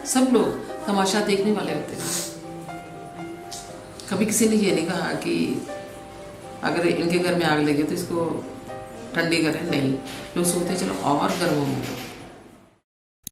सब लोग तमाशा देखने वाले होते हैं। कभी किसी ने ये नहीं कहा कि अगर इनके घर में आग लगी तो इसको ठंडी करें, नहीं, लोग सोचते चलो और गर्म होंगे।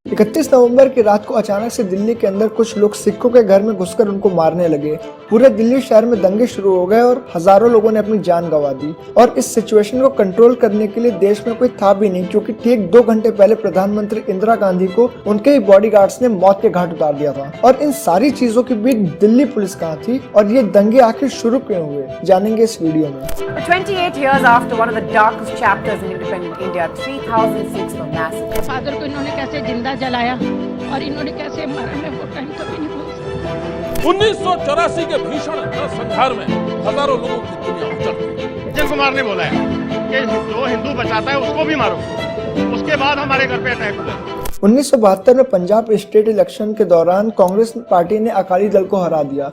31 नवंबर की रात को अचानक से दिल्ली के अंदर कुछ लोग सिखों के घर में घुसकर उनको मारने लगे। पूरे दिल्ली शहर में दंगे शुरू हो गए और हजारों लोगों ने अपनी जान गंवा दी। और इस सिचुएशन को कंट्रोल करने के लिए देश में कोई था भी नहीं, क्योंकि ठीक 2 घंटे पहले प्रधानमंत्री इंदिरा गांधी को उनके ही बॉडीगार्ड्स ने मौत के घाट उतार दिया था। और इन सारी चीजों के बीच दिल्ली पुलिस कहाँ थी और ये दंगे आखिर शुरू क्यों हुए, जानेंगे इस वीडियो में। 28 years after one of the darkest chapters in independent India, 3000 Sikhs were massacred. Father को इन्होंने कैसे जिंदा जलाया और इन्होंने कैसे मारा, मैं वो टाइम कभी नहीं भूल सकती। 1984 के भीषण नरसंहार में हजारों लोगों की दुनिया उजड़ गई। सज्जन कुमार ने बोला है कि जो हिंदू बचाता है उसको भी मारो, उसके बाद हमारे घर पे अटैक हुआ। 1972 में पंजाब स्टेट इलेक्शन के दौरान कांग्रेस पार्टी ने अकाली दल को हरा दिया।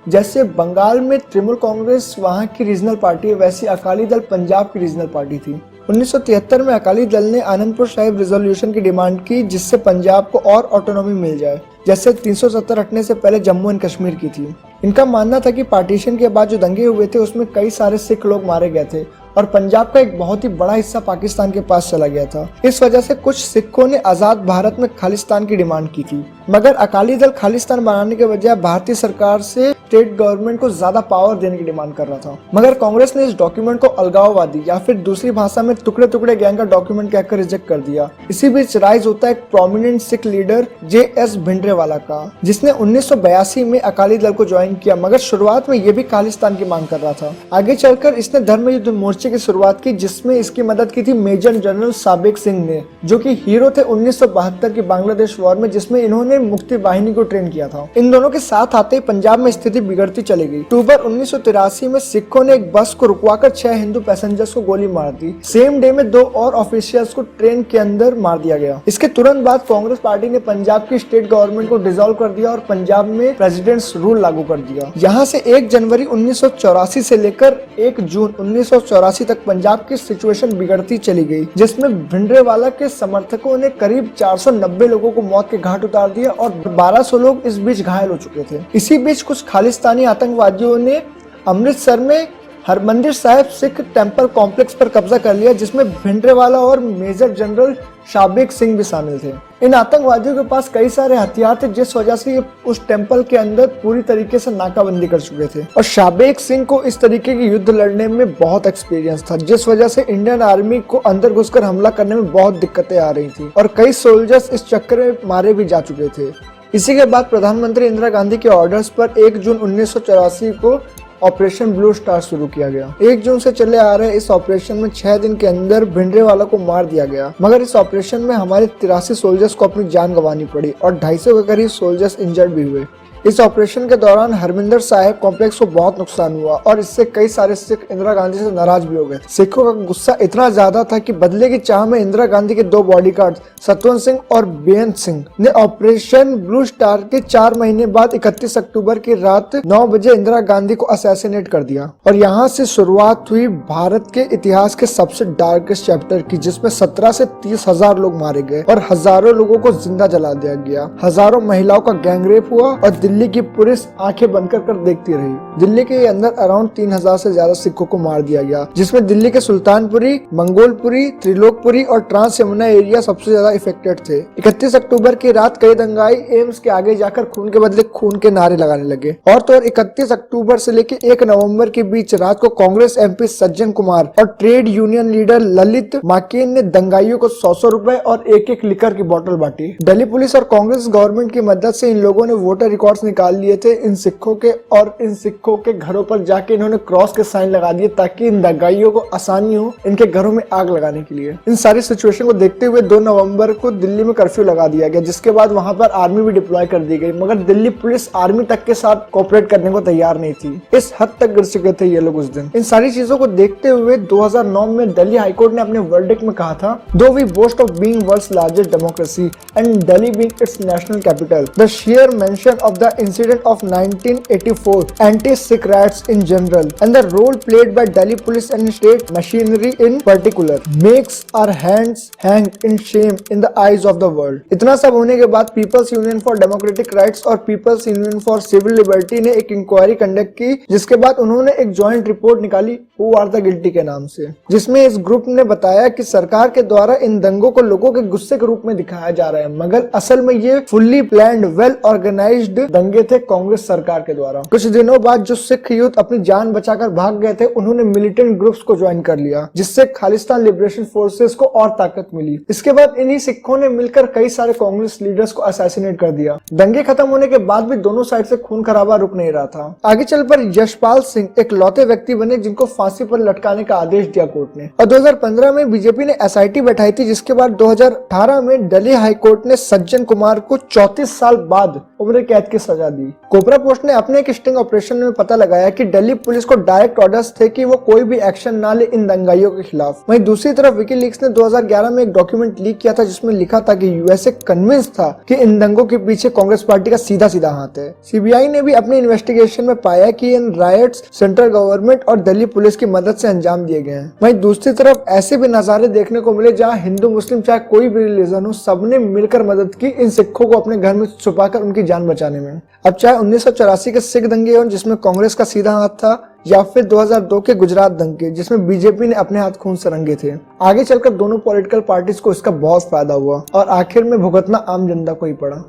जैसे बंगाल में तृणमूल कांग्रेस वहां की रीजनल पार्टी है, वैसी अकाली दल पंजाब की रीजनल पार्टी थी। 1973 में अकाली दल ने आनंदपुर साहिब रिजोल्यूशन की डिमांड की, जिससे पंजाब को और ऑटोनॉमी मिल जाए, जैसे 370 हटने से पहले जम्मू एंड कश्मीर की थी। इनका मानना था कि पार्टीशन के बाद जो दंगे हुए थे उसमें कई सारे सिख लोग मारे गए थे और पंजाब का एक बहुत ही बड़ा हिस्सा पाकिस्तान के पास चला गया था। इस वजह से कुछ सिखों ने आजाद भारत में खालिस्तान की डिमांड की थी, मगर अकाली दल खालिस्तान बनाने के बजाय भारतीय सरकार से स्टेट गवर्नमेंट को ज्यादा पावर देने की डिमांड कर रहा था। मगर कांग्रेस ने इस डॉक्यूमेंट को अलगाववादी या फिर दूसरी भाषा में टुकड़े टुकड़े गैंग का डॉक्यूमेंट कहकर रिजेक्ट कर दिया। इसी बीच राइज होता है एक प्रोमिनेंट सिख लीडर JS भिंडरेवाला का, जिसने 1982 में अकाली दल को ज्वाइन किया, मगर शुरुआत में ये भी खालिस्तान की मांग कर रहा था। आगे चलकर इसने धर्म युद्ध मोर्चे की शुरुआत की, जिसमें इसकी मदद की थी मेजर जनरल साबिक सिंह ने, जो कि हीरो थे 1972 की बांग्लादेश वॉर में, जिसमें इन्होंने मुक्ति वाहिनी को ट्रेन किया था। इन दोनों के साथ आते ही पंजाब में स्थिति बिगड़ती चली गई। अक्टूबर 1983 में सिखों ने एक बस को रुकवाकर 6 हिंदू पैसेंजर्स को गोली मार दी। सेम डे में 2 और ऑफिशियल्स को ट्रेन के अंदर मार दिया गया। इसके तुरंत बाद कांग्रेस पार्टी ने पंजाब की स्टेट गवर्नमेंट को डिसॉल्व कर दिया और पंजाब में प्रेसिडेंट्स रूल लागू कर दिया। यहाँ से 1 जनवरी 1984 से लेकर 1 जून 1984 तक पंजाब की सिचुएशन बिगड़ती चली गई, जिसमें भिंडरेवाला के समर्थकों ने करीब 490 लोगों को मौत के घाट उतार दिया और 1200 लोग इस बीच घायल हो चुके थे। इसी बीच कुछ खालिस्तानी आतंकवादियों ने अमृतसर में हरमंदिर साहिब सिख टेम्पल कॉम्प्लेक्स पर कब्जा कर लिया, जिसमें भिंडरेवाला और मेजर जनरल साबिक सिंह भी शामिल थे। इन आतंकवादियों के पास कई सारे हथियार थे, जिस वजह से ये उस टेम्पल के अंदर पूरी तरीके से नाकाबंदी कर चुके थे। और साबिक सिंह को इस तरीके के युद्ध लड़ने में बहुत एक्सपीरियंस था, जिस वजह से इंडियन आर्मी को अंदर घुसकर हमला करने में बहुत दिक्कतें आ रही थी और कई सोल्जर्स इस चक्कर में मारे भी जा चुके थे। इसी के बाद प्रधानमंत्री इंदिरा गांधी के ऑर्डर्स पर 1 जून 1984 को ऑपरेशन ब्लू स्टार शुरू किया गया। 1 जून से चले आ रहे इस ऑपरेशन में 6 दिन के अंदर भिंडरेवाला को मार दिया गया, मगर इस ऑपरेशन में हमारे 83 सोल्जर्स को अपनी जान गंवानी पड़ी और 250 के करीब सोल्जर्स इंजर्ड भी हुए। इस ऑपरेशन के दौरान हरमिंदर साहिब कॉम्प्लेक्स को बहुत नुकसान हुआ और इससे कई सारे सिख इंदिरा गांधी से नाराज भी हो गए। सिखों का गुस्सा इतना ज्यादा था कि बदले की चाह में इंदिरा गांधी के 2 बॉडीगार्ड सतवंत सिंह और बेअंत सिंह ने ऑपरेशन ब्लू स्टार के 4 महीने बाद 31 अक्टूबर की रात 9 बजे इंदिरा गांधी को असैसिनेट कर दिया। और यहाँ से शुरुआत हुई भारत के इतिहास के सबसे डार्केस्ट चैप्टर की, जिसमें 17 से 30 हजार लोग मारे गए और हजारों लोगों को जिंदा जला दिया गया। हजारों महिलाओं का गैंगरेप हुआ और दिल्ली की पुलिस आंखें बंद कर देखती रही। दिल्ली के अंदर अराउंड 3000 से ज्यादा सिखों को मार दिया गया, जिसमें दिल्ली के सुल्तानपुरी, मंगोलपुरी, त्रिलोकपुरी और ट्रांस यमुना एरिया सबसे ज्यादा इफेक्टेड थे। 31 अक्टूबर की रात कई दंगाई एम्स के आगे जाकर खून के बदले खून के नारे लगाने लगे। और तो 31 अक्टूबर से लेकर 1 नवंबर के बीच रात को कांग्रेस MP सज्जन कुमार और ट्रेड यूनियन लीडर ललित माकेन ने दंगाइयों को 100-100 रुपए और एक लिकर की बोतल बांटी। दिल्ली पुलिस और कांग्रेस गवर्नमेंट की मदद से इन लोगों ने वोटर रिकॉर्ड्स निकाल लिए थे इन सिखों के, और इन सिखों के घरों पर जाके इन्होंने क्रॉस के साइन लगा दिए ताकि इन दंगाइयों को आसानी हो इनके घरों में आग लगाने के लिए। इन सारी सिचुएशन को देखते हुए 2 नवंबर को दिल्ली में कर्फ्यू लगा दिया गया, जिसके बाद वहां पर आर्मी भी डिप्लॉय कर दी गई, मगर दिल्ली पुलिस आर्मी तक के साथ कोऑपरेट करने को तैयार नहीं थी। इस हद तक गिर चुके थे ये लोग उस दिन। इन सारी चीजों को देखते हुए 2009 में दिल्ली हाईकोर्ट ने अपने वर्डिक्ट में कहा था, though we boast of being world's largest democracy and Delhi being its national capital, the sheer mention of the incident of 1984 anti-Sikh riots in general and the role played by Delhi police and state machinery in particular makes our hands hang in shame in the eyes of the world. इतना सब होने के बाद people's union for democratic rights और people's union for civil liberty ने एक inquiry conduct की, जिसके बाद उन्होंने एक जॉइंट रिपोर्ट निकाली हु आर द गिल्टी के नाम से, जिसमें इस ग्रुप ने बताया कि सरकार के द्वारा इन दंगों को लोगों के गुस्से के रूप में दिखाया जा रहा है, मगर असल में ये फुल्ली प्लान्ड वेल ऑर्गेनाइज्ड दंगे थे कांग्रेस सरकार के द्वारा। कुछ दिनों बाद जो सिख यूथ अपनी जान बचाकर भाग गए थे, उन्होंने मिलिटेंट ग्रुप्स को ज्वाइन कर लिया, जिससे खालिस्तान लिबरेशन फोर्सेस को और ताकत मिली। इसके बाद इन्हीं सिखों ने मिलकर कई सारे कांग्रेस लीडर्स को असैसिनेट कर दिया। दंगे खत्म होने के बाद भी दोनों साइड से खून खराबा रुक नहीं रहा था। आगे चल पर यशपाल सिंह एक लौते व्यक्ति बने जिनको फांसी पर लटकाने का आदेश दिया कोर्ट ने, और 2015 में बीजेपी ने एसआईटी बैठाई थी, जिसके बाद 2018 में दिल्ली हाईकोर्ट ने सज्जन कुमार को 34 साल बाद उम्र कैद की सजा दी। कोबरा पोस्ट ने अपने एक स्टिंग ऑपरेशन में पता लगाया कि दिल्ली पुलिस को डायरेक्ट ऑर्डर्स थे कि वो कोई भी एक्शन ना ले इन दंगाइयों के खिलाफ। वहीं दूसरी तरफ विकीलीक्स ने 2011 में एक डॉक्यूमेंट लीक किया था, जिसमें लिखा था कि यूएसए कन्विंस था कि इन दंगों के पीछे कांग्रेस पार्टी का सीधा सीधा हाथ है। सीबीआई ने भी अपनी इन्वेस्टिगेशन में पाया कि इन रायट्स सेंट्रल गवर्नमेंट और दिल्ली पुलिस की मदद से अंजाम दिए गए हैं। वहीं दूसरी तरफ ऐसे भी नजारे देखने को मिले जहां हिंदू मुस्लिम चाहे कोई भी रिलीजन हो, सबने मिलकर मदद की इन सिखों को अपने घर में छुपाकर उनकी जान बचाने में। अब चाहे 1984 के सिख दंगे हो जिसमें कांग्रेस का सीधा हाथ था, या फिर 2002 के गुजरात दंगे जिसमें बीजेपी ने अपने हाथ खून से रंगे थे, आगे चलकर दोनों पॉलिटिकल पार्टीज को इसका बहुत फायदा हुआ और आखिर में भुगतना आम जनता को ही पड़ा।